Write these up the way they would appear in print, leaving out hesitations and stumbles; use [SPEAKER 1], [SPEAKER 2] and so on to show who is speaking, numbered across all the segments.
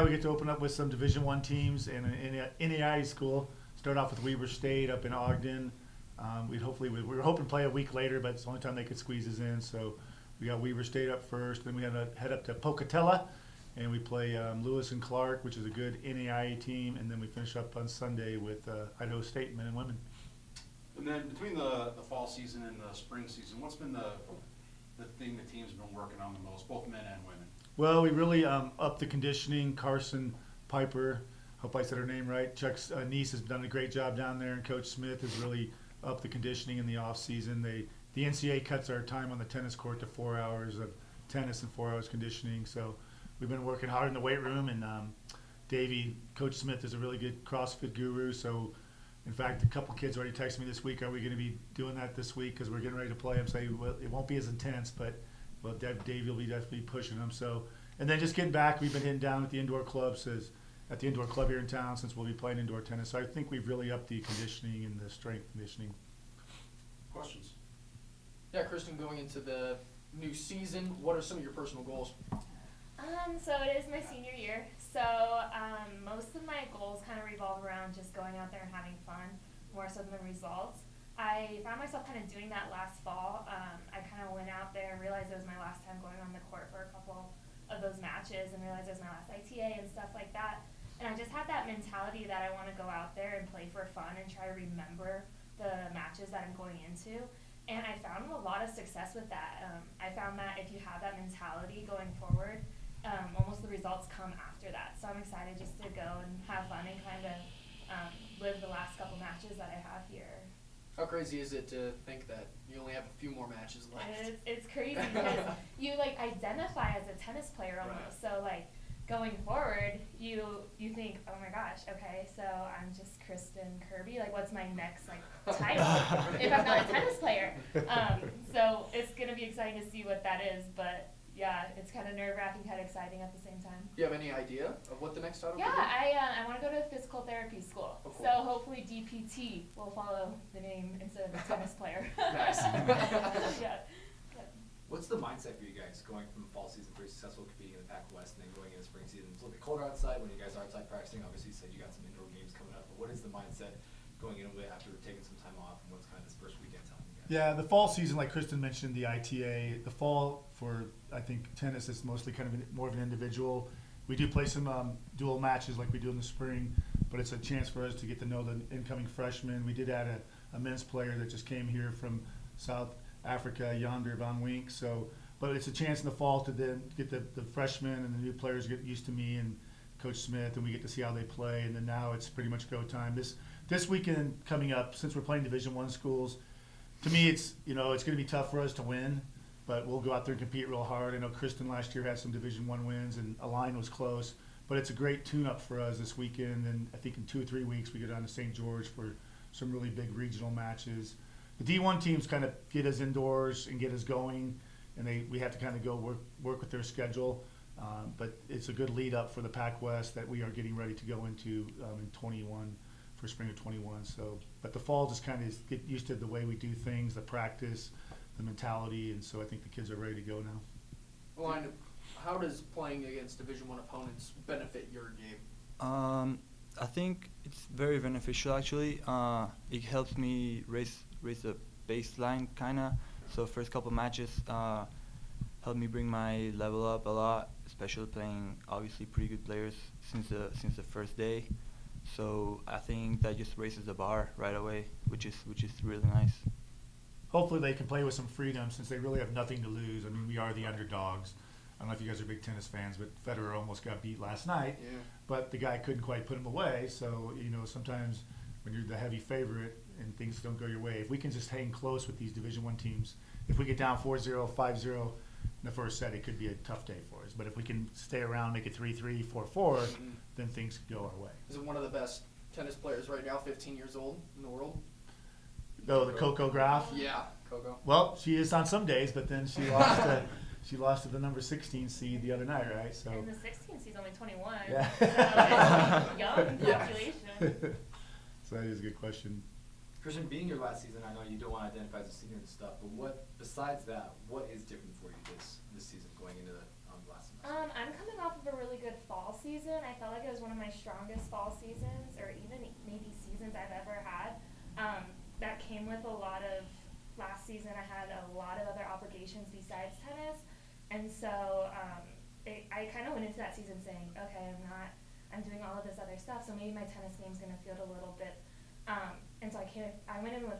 [SPEAKER 1] we get to open up with some Division I teams in an NAIA school. Start off with Weber State up in Ogden. We were hoping to play a week later, but it's the only time they could squeeze us in. So we got Weber State up first. Then we had to head up to Pocatello, and we play Lewis and Clark, which is a good NAIA team. And then we finish up on Sunday with Idaho State men and women.
[SPEAKER 2] And then between the fall season and the spring season, what's been the thing the team's been working on the most, both men and women?
[SPEAKER 1] Well, we really upped the conditioning. Carson Piper, hope I said her name right. Chuck's niece has done a great job down there, and Coach Smith has really upped the conditioning in the off season. The NCAA cuts our time on the tennis court to 4 hours of tennis and 4 hours conditioning. So we've been working hard in the weight room, and Coach Smith is a really good CrossFit guru. So in fact, a couple kids already texted me this week, are we going to be doing that this week because we're getting ready to play? I'm saying, well, it won't be as intense, but Dave will be definitely pushing them. So, and then just getting back, we've been hitting down at the indoor clubs, at the indoor club here in town, since we'll be playing indoor tennis. So I think we've really upped the conditioning and the strength conditioning.
[SPEAKER 2] Questions?
[SPEAKER 3] Yeah, Kristen, going into the new season, what are some of your personal goals?
[SPEAKER 4] So it is my senior year, so most of my goals kind of revolve around just going out there and having fun, more so than the results. I found myself kind of doing that last fall. I kind of went out there and realized it was my last time going on the court for a couple of those matches and realized it was my last ITA and stuff like that. And I just had that mentality that I want to go out there and play for fun and try to remember the matches that I'm going into. And I found a lot of success with that. I found that if you have that mentality going forward, almost the results come after that. So I'm excited just to go and have fun and kind of live the last couple matches that I have here.
[SPEAKER 3] How crazy is it to think that you only have a few more matches left?
[SPEAKER 4] It's crazy because you identify as a tennis player almost. Right. So going forward, you think, oh my gosh, okay, so I'm just Kristen Kirby. What's my next title if I'm not a tennis player? So it's gonna be exciting to see what that is, but. Yeah, it's kind of nerve-wracking, kind of exciting at the same time.
[SPEAKER 3] Do you have any idea of what the next title
[SPEAKER 4] Yeah,
[SPEAKER 3] could be?
[SPEAKER 4] I want to go to a physical therapy school. Oh, cool. So hopefully DPT will follow the name instead of a tennis player.
[SPEAKER 3] Nice.
[SPEAKER 4] Yeah.
[SPEAKER 5] What's the mindset for you guys going from fall season pretty successful competing in the Pac West and then going into spring season? It's a little bit colder outside when you guys are outside practicing. Obviously, you said you got some indoor games coming up, but what is the mindset going into it after taking some time off, and what's kind of this first weekend telling you guys?
[SPEAKER 1] Yeah, the fall season, like Kristen mentioned, the ITA, the fall for, I think, tennis is mostly kind of more of an individual. We do play some dual matches like we do in the spring, but it's a chance for us to get to know the incoming freshmen. We did add a men's player that just came here from South Africa, Yonder Van Wink. So, but it's a chance in the fall to then get the freshmen and the new players get used to me and Coach Smith, and we get to see how they play. And then now it's pretty much go time. This weekend coming up, since we're playing Division I schools, to me it's going to be tough for us to win, but we'll go out there and compete real hard. I know Kristen last year had some Division I wins, and Alain was close. But it's a great tune-up for us this weekend, and I think in 2 or 3 weeks we go down to St. George for some really big regional matches. The D1 teams kind of get us indoors and get us going, and we have to kind of go work with their schedule. But it's a good lead up for the Pac West that we are getting ready to go into in 21 for spring of 21. So, but the fall just kind of get used to the way we do things, the practice, the mentality, and so I think the kids are ready to go now.
[SPEAKER 3] Alain, how does playing against Division I opponents benefit your game?
[SPEAKER 6] I think it's very beneficial actually. It helps me raise the baseline kinda. So first couple matches helped me bring my level up a lot, especially playing obviously pretty good players since the first day. So I think that just raises the bar right away, which is really nice.
[SPEAKER 1] Hopefully they can play with some freedom since they really have nothing to lose. I mean, we are the underdogs. I don't know if you guys are big tennis fans, but Federer almost got beat last night.
[SPEAKER 3] Yeah.
[SPEAKER 1] But the guy couldn't quite put him away. So, sometimes when you're the heavy favorite and things don't go your way, if we can just hang close with these Division I teams, if we get down 4-0, 5-0 in the first set, it could be a tough day for us. But if we can stay around, make it 3-3, 4-4, then things could go our way.
[SPEAKER 3] Is it one of the best tennis players right now, 15 years old in the world?
[SPEAKER 1] Oh, the Coco Graf?
[SPEAKER 3] Yeah, Coco.
[SPEAKER 1] Well, she is on some days, but then she lost to the number 16 seed the other night, right? So.
[SPEAKER 4] And the 16 seed's only 21.
[SPEAKER 1] Yeah.
[SPEAKER 4] So it's young population.
[SPEAKER 1] So that is a good question.
[SPEAKER 5] Kristen, being your last season, I know you don't want to identify as a senior and stuff, but besides that, what is different for you this season going into the last semester?
[SPEAKER 4] I'm coming off of a really good fall season. I felt my strongest fall seasons, or even maybe seasons I've ever had. That came with a lot of, last season I had a lot of other obligations besides tennis, and so I kind of went into that season saying, okay, I'm doing all of this other stuff, so maybe my tennis game's going to feel a little bit, and so I went in with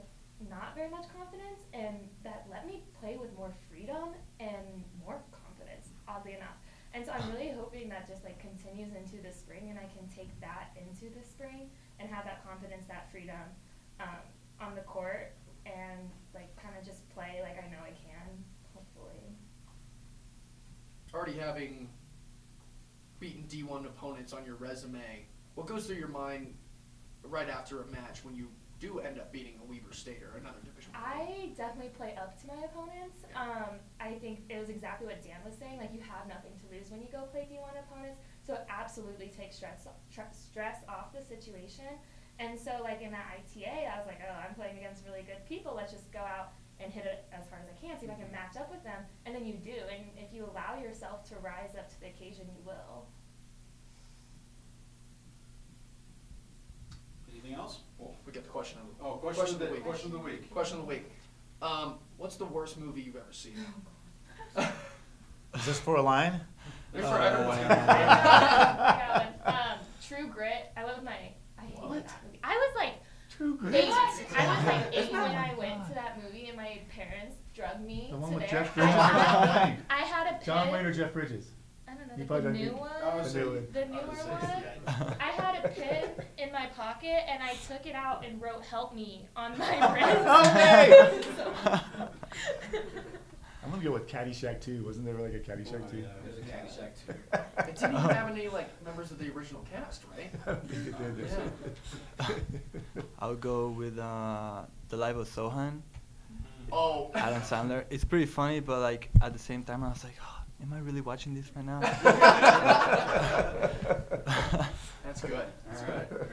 [SPEAKER 4] not very much confidence, and that let me play with more freedom and more confidence, oddly enough. And so I'm really hoping that just like continues into the spring, and I can take that into the spring and have that confidence, that freedom on the court, and like kind of just play like I know I can, hopefully.
[SPEAKER 3] Already having beaten D1 opponents on your resume, what goes through your mind right after a match when you do end up beating a Weber State or another Division I?
[SPEAKER 4] I definitely play up to my opponents. I think it was exactly what Dan was saying. Like, you have nothing to lose when you go play D1 opponents, so it absolutely takes stress off the situation. And so, like, in that ITA, I was like, oh, I'm playing against really good people. Let's just go out and hit it as hard as I can, see if I can match up with them. And then you do. And if you allow yourself to rise up to the occasion, you will.
[SPEAKER 2] Anything else?
[SPEAKER 3] Well, we get the question of the
[SPEAKER 2] Oh, question of the week. Question of the week.
[SPEAKER 3] Question of the week. What's the worst movie you've ever seen?
[SPEAKER 1] Is this for Alain?
[SPEAKER 3] They're for everyone.
[SPEAKER 4] I got one. True Grit. I went with my. I hated that movie. I was like.
[SPEAKER 1] True Grit.
[SPEAKER 4] 8. I was like 8 when I went to that movie, and my parents drugged me
[SPEAKER 1] The
[SPEAKER 4] to
[SPEAKER 1] one with
[SPEAKER 4] there.
[SPEAKER 1] Jeff Bridges and John Wayne.
[SPEAKER 4] I had a pin.
[SPEAKER 1] John Wayne or Jeff Bridges?
[SPEAKER 4] I don't know,
[SPEAKER 1] You
[SPEAKER 4] like
[SPEAKER 1] probably
[SPEAKER 4] the
[SPEAKER 1] don't
[SPEAKER 4] new
[SPEAKER 1] get-
[SPEAKER 4] one.
[SPEAKER 1] The
[SPEAKER 4] The newer one. I had a pin in my pocket, and I took it out and wrote "Help me" on my wrist.
[SPEAKER 1] Okay.
[SPEAKER 4] So-
[SPEAKER 1] I'm gonna go with Caddyshack 2. Wasn't there like a Caddyshack 2?
[SPEAKER 2] yeah.
[SPEAKER 5] There's a Caddyshack too.
[SPEAKER 3] It didn't even have any like members of the original cast, right?
[SPEAKER 1] I think it did.
[SPEAKER 3] Yeah.
[SPEAKER 6] I'll go with The Life of Sohan,
[SPEAKER 3] Oh.
[SPEAKER 6] Adam Sandler. It's pretty funny, but like at the same time, I was like, oh, am I really watching this right now?
[SPEAKER 3] That's good. That's good.